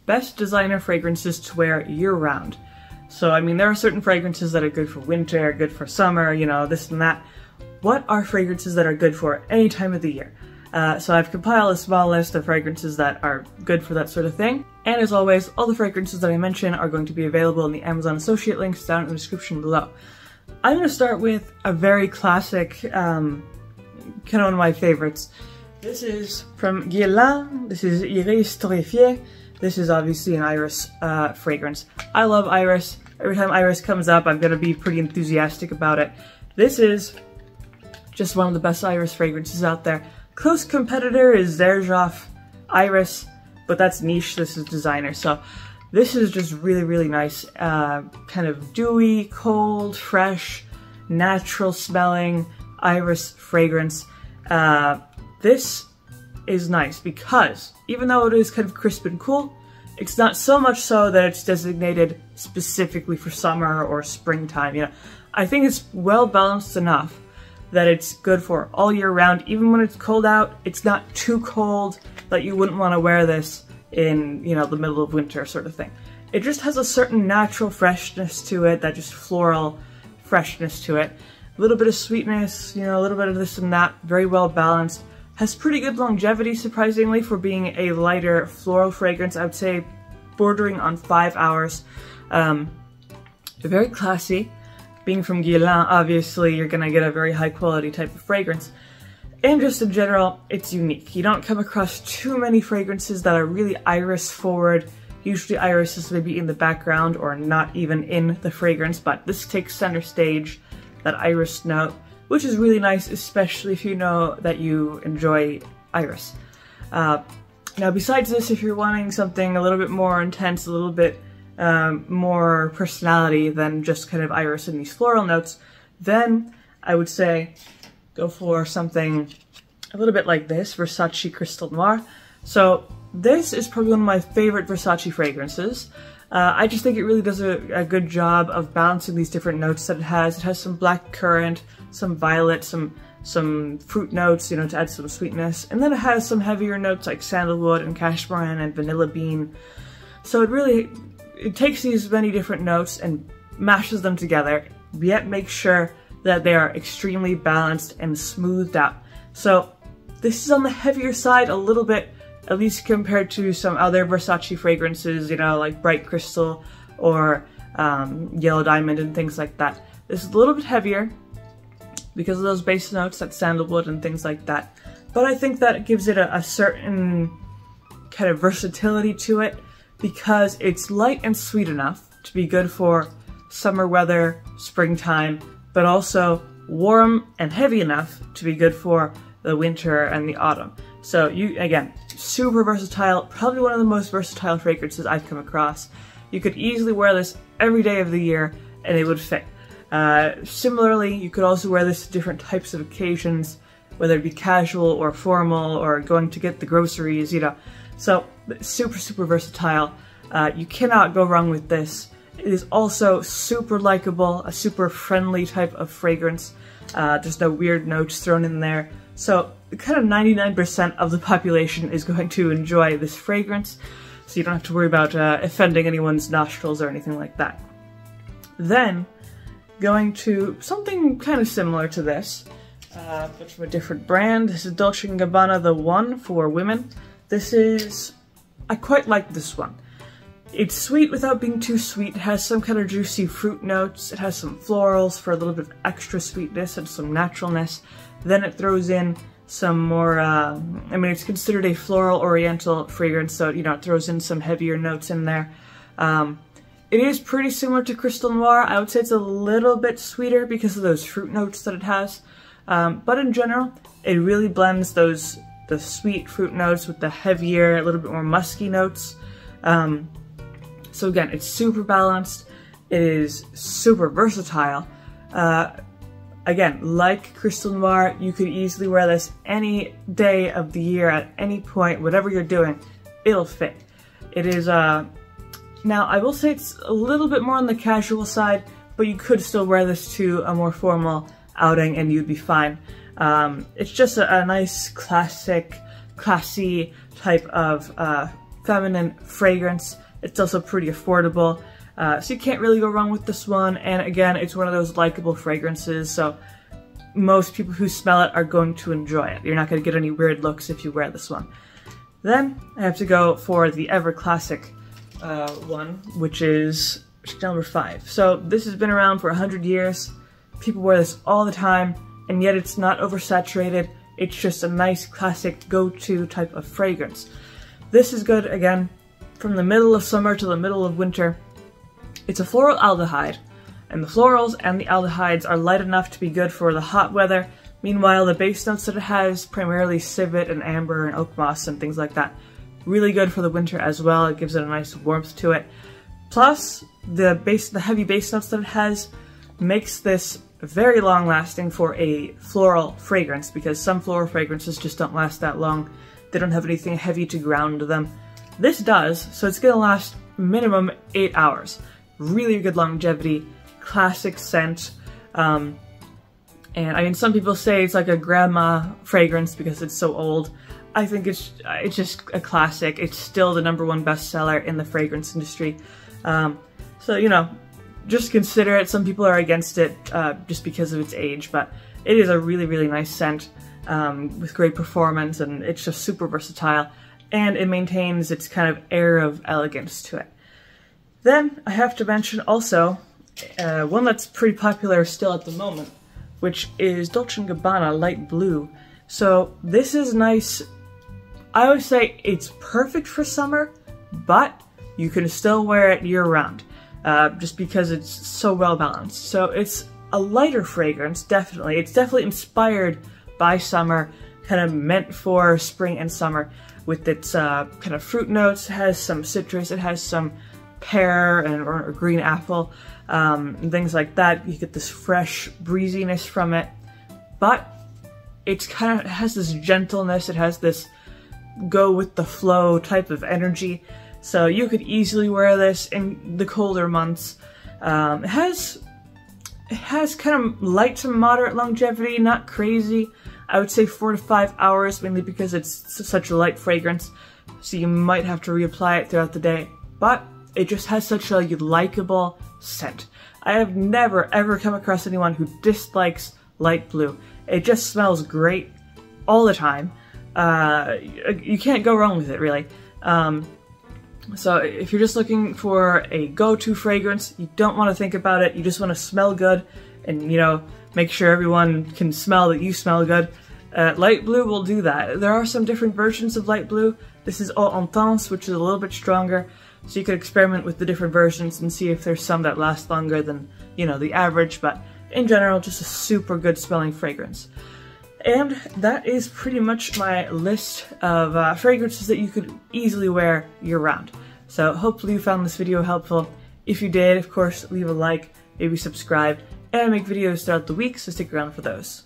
best designer fragrances to wear year-round. So, I mean, there are certain fragrances that are good for winter, good for summer, you know, this and that. What are fragrances that are good for any time of the year? So I've compiled a small list of fragrances that are good for that sort of thing. And as always, all the fragrances that I mention are going to be available in the Amazon associate links down in the description below. I'm going to start with a very classic, kind of one of my favorites. This is from Guerlain. This is Iris Torréfiée. This is obviously an Iris fragrance. I love Iris. Every time Iris comes up, I'm going to be pretty enthusiastic about it. This is just one of the best Iris fragrances out there. Close competitor is Xerjoff Iris, but that's niche, this is designer. So this is just really, really nice. Kind of dewy, cold, fresh, natural smelling Iris fragrance. This is nice because even though it is kind of crisp and cool, it's not so much so that it's designated specifically for summer or springtime. You know, I think it's well balanced enough that it's good for all year round. Even when it's cold out, it's not too cold that you wouldn't want to wear this in, you know, the middle of winter sort of thing. It just has a certain natural freshness to it, that just floral freshness to it. A little bit of sweetness, you know, a little bit of this and that, very well balanced. Has pretty good longevity, surprisingly, for being a lighter floral fragrance. I would say bordering on 5 hours. Very classy. Being from Guerlain, obviously, you're gonna get a very high quality type of fragrance. And just in general, it's unique. You don't come across too many fragrances that are really iris forward. Usually iris is maybe in the background or not even in the fragrance, but this takes center stage, that iris note, which is really nice, especially if you know that you enjoy iris. Now besides this, if you're wanting something a little bit more intense, a little bit more personality than just kind of iris and these floral notes, then I would say go for something a little bit like this, Versace Crystal Noir. So this is probably one of my favorite Versace fragrances. I just think it really does a good job of balancing these different notes that it has. It has some black currant, some violet, some fruit notes, you know, to add some sweetness. And then it has some heavier notes like sandalwood and cashmere and vanilla bean. So it takes these many different notes and mashes them together, yet makes sure that they are extremely balanced and smoothed out. So this is on the heavier side a little bit, at least compared to some other Versace fragrances, you know, like Bright Crystal or Yellow Diamond and things like that. This is a little bit heavier because of those base notes, that sandalwood and things like that. But I think that gives it a certain kind of versatility to it because it's light and sweet enough to be good for summer weather, springtime, but also warm and heavy enough to be good for the winter and the autumn. So again, super versatile, probably one of the most versatile fragrances I've come across. You could easily wear this every day of the year and it would fit. Similarly, you could also wear this to different types of occasions, whether it be casual or formal or going to get the groceries, you know. So super, super versatile. You cannot go wrong with this. It is also super likable, a super friendly type of fragrance. There's no weird notes thrown in there. So kind of 99% of the population is going to enjoy this fragrance, so you don't have to worry about offending anyone's nostrils or anything like that. Then, going to something kind of similar to this, but from a different brand. This is Dolce & Gabbana The One for women. I quite like this one. It's sweet without being too sweet. It has some kind of juicy fruit notes. It has some florals for a little bit of extra sweetness and some naturalness. Then it throws in some more, I mean, it's considered a floral oriental fragrance, so, you know, it throws in some heavier notes in there. It is pretty similar to Crystal Noir. I would say it's a little bit sweeter because of those fruit notes that it has. But in general, it really blends the sweet fruit notes with the heavier, a little bit more musky notes. So again, it's super balanced. It is super versatile. Again, like Crystal Noir, you could easily wear this any day of the year at any point, whatever you're doing, it'll fit. It is, now I will say it's a little bit more on the casual side, but you could still wear this to a more formal outing and you'd be fine. It's just a nice, classic, classy type of feminine fragrance. It's also pretty affordable, so you can't really go wrong with this one. And again, it's one of those likable fragrances, so most people who smell it are going to enjoy it. You're not going to get any weird looks if you wear this one. Then I have to go for the ever classic one, which is Chanel number 5. So this has been around for 100 years. People wear this all the time, and yet it's not oversaturated. It's just a nice classic go-to type of fragrance. This is good, again, from the middle of summer to the middle of winter. It's a floral aldehyde, and the florals and the aldehydes are light enough to be good for the hot weather. Meanwhile, the base notes that it has, primarily civet and amber and oak moss and things like that, really good for the winter as well. It gives it a nice warmth to it. Plus, the heavy base notes that it has makes this very long lasting for a floral fragrance, because some floral fragrances just don't last that long. They don't have anything heavy to ground them. This does, so it's gonna last minimum 8 hours. Really good longevity, classic scent. And I mean, some people say it's like a grandma fragrance because it's so old. I think it's just a classic. It's still the #1 bestseller in the fragrance industry. So, you know, just consider it. Some people are against it just because of its age, but it is a really, really nice scent with great performance, and it's just super versatile, and it maintains its kind of air of elegance to it. Then I have to mention also one that's pretty popular still at the moment, which is Dolce & Gabbana Light Blue. So this is nice. I always say it's perfect for summer, but you can still wear it year-round, just because it's so well balanced. So it's a lighter fragrance, definitely. It's definitely inspired by summer, kind of meant for spring and summer, with its kind of fruit notes. It has some citrus, it has some pear or green apple, and things like that. You get this fresh breeziness from it, but it has this gentleness, it has this go with the flow type of energy. So you could easily wear this in the colder months. It has kind of light to moderate longevity, not crazy. I would say 4 to 5 hours, mainly because it's such a light fragrance, so you might have to reapply it throughout the day, but it just has such a likable scent. I have never ever come across anyone who dislikes Light Blue. It just smells great all the time. You can't go wrong with it, really. So if you're just looking for a go-to fragrance, you don't want to think about it, you just want to smell good and, you know, make sure everyone can smell that you smell good, Light Blue will do that. There are some different versions of Light Blue. This is Eau Intense, which is a little bit stronger, so you could experiment with the different versions and see if there's some that last longer than, you know, the average, but in general, just a super good smelling fragrance. And that is pretty much my list of fragrances that you could easily wear year-round. So hopefully you found this video helpful. If you did, of course, leave a like, maybe subscribe, and I make videos throughout the week, so stick around for those.